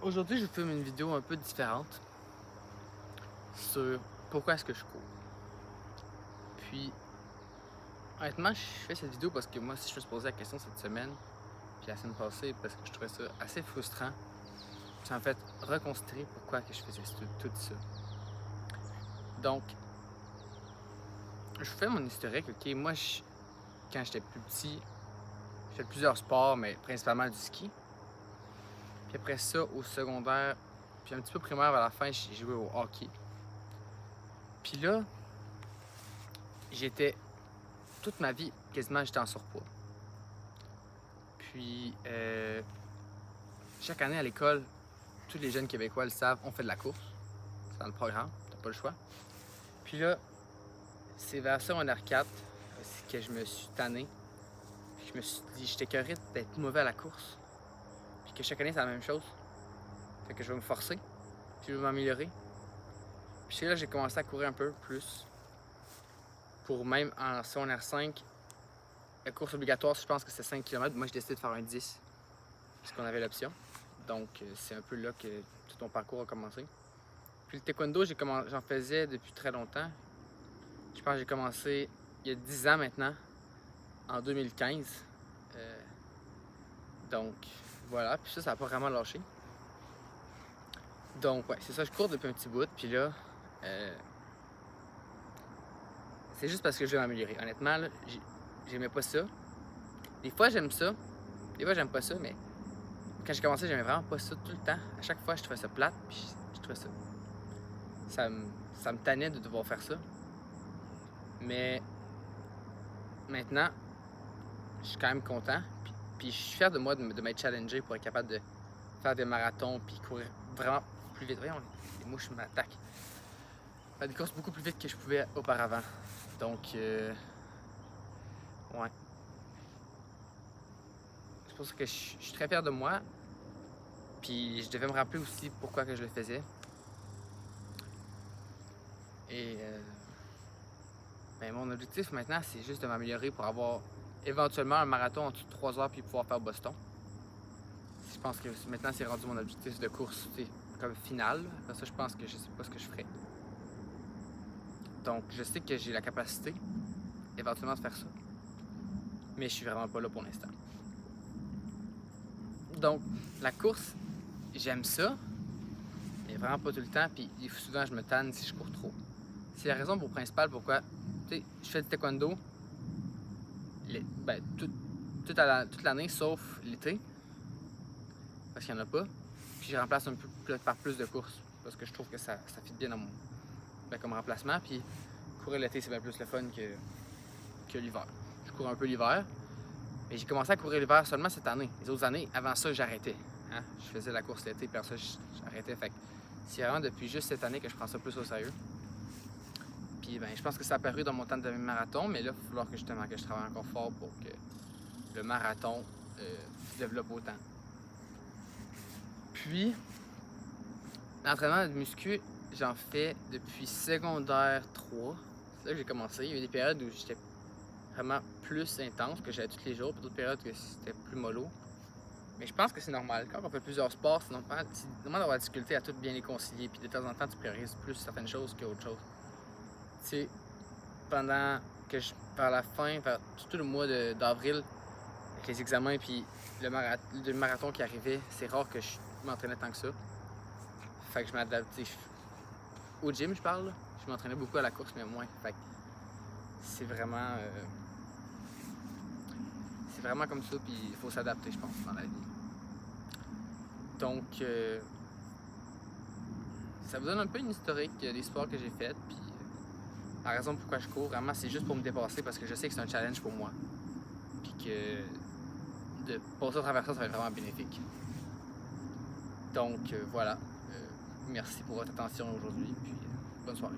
Aujourd'hui, je vous filme une vidéo un peu différente sur pourquoi est-ce que je cours. Puis, honnêtement, je fais cette vidéo parce que moi, si je me suis posé la question cette semaine, puis la semaine passée, parce que je trouvais ça assez frustrant, j'ai en fait reconsidéré pourquoi que je faisais tout ça. Donc, je vous fais mon historique, ok? Moi, quand j'étais plus petit, j'ai fait plusieurs sports, mais principalement du ski. Puis après ça, au secondaire, puis un petit peu primaire vers la fin, j'ai joué au hockey. Puis là, j'étais toute ma vie, quasiment, j'étais en surpoids. Puis, chaque année à l'école, tous les jeunes Québécois le savent, on fait de la course. C'est dans le programme, t'as pas le choix. Puis là, c'est vers secondaire 4 c'est que je me suis tanné. Puis je me suis dit, j'étais écœuré d'être mauvais à la course. Puis que chaque année, c'est la même chose. Fait que je vais me forcer. Puis je vais m'améliorer. Puis là, j'ai commencé à courir un peu plus. Pour même en secondaire 5, la course obligatoire, je pense que c'est 5 km. Moi, j'ai décidé de faire un 10. Parce qu'on avait l'option. Donc, c'est un peu là que tout mon parcours a commencé. Puis le taekwondo, j'en faisais depuis très longtemps. Je pense que j'ai commencé il y a 10 ans maintenant, en 2015. Donc, voilà. Puis ça n'a pas vraiment lâché. Donc, ouais, c'est ça, je cours depuis un petit bout. Puis là, c'est juste parce que je veux m'améliorer. Honnêtement, là, j'aimais pas ça. Des fois, j'aime ça. Des fois, j'aime pas ça, mais quand j'ai commencé, j'aimais vraiment pas ça tout le temps. À chaque fois, je trouvais ça plate, puis je trouvais ça. Ça me tannait de devoir faire ça. Mais maintenant, je suis quand même content. Puis je suis fier de moi de m'être challengé pour être capable de faire des marathons puis courir vraiment plus vite. Voyons, les mouches m'attaquent. Faire des courses beaucoup plus vite que je pouvais auparavant. Donc, ouais. C'est pour ça que je suis très fier de moi. Puis je devais me rappeler aussi pourquoi que je le faisais. Et ben, mon objectif maintenant, c'est juste de m'améliorer pour avoir éventuellement un marathon en dessous de 3 heures puis pouvoir faire Boston. Je pense que maintenant, c'est rendu mon objectif de course comme finale. Après ça, je pense que je sais pas ce que je ferai. Donc, je sais que j'ai la capacité éventuellement de faire ça. Mais je suis vraiment pas là pour l'instant. Donc, la course, j'aime ça, mais vraiment pas tout le temps. Puis souvent, je me tanne si je cours trop. C'est la raison principale pourquoi je fais du taekwondo toute l'année, sauf l'été, parce qu'il n'y en a pas. Puis je remplace un peu par plus de courses, parce que je trouve que ça fit bien comme remplacement. Puis courir l'été, c'est bien plus le fun que l'hiver. Je cours un peu l'hiver, mais j'ai commencé à courir l'hiver seulement cette année. Les autres années, avant ça, j'arrêtais. Hein? Je faisais la course l'été, puis après ça, j'arrêtais. Fait que c'est vraiment depuis juste cette année que je prends ça plus au sérieux. Puis ben, je pense que ça a apparu dans mon temps de marathon, mais là, il va falloir que je travaille encore fort pour que le marathon se développe autant. Puis, l'entraînement de muscu, j'en fais depuis secondaire 3. C'est là que j'ai commencé. Il y a eu des périodes où j'étais vraiment plus intense, que j'allais tous les jours, puis d'autres périodes que c'était plus mollo. Mais je pense que c'est normal. Quand on fait plusieurs sports, c'est normal d'avoir la difficulté à tout bien les concilier, puis de temps en temps, tu priorises plus certaines choses qu'autre chose. Tu sais, vers la fin, surtout le mois d'avril, avec les examens puis le marathon qui arrivait, c'est rare que je m'entraînais tant que ça. Fait que je m'adaptais. Au gym, je parle, je m'entraînais beaucoup à la course, mais moins. Fait que c'est vraiment. C'est vraiment comme ça, puis il faut s'adapter, je pense, dans la vie. Donc, ça vous donne un peu une historique des sports que j'ai fait, puis la raison pourquoi je cours, vraiment, c'est juste pour me dépasser parce que je sais que c'est un challenge pour moi. Puis que de passer à travers ça, ça va être vraiment bénéfique. Donc voilà. Merci pour votre attention aujourd'hui, puis bonne soirée.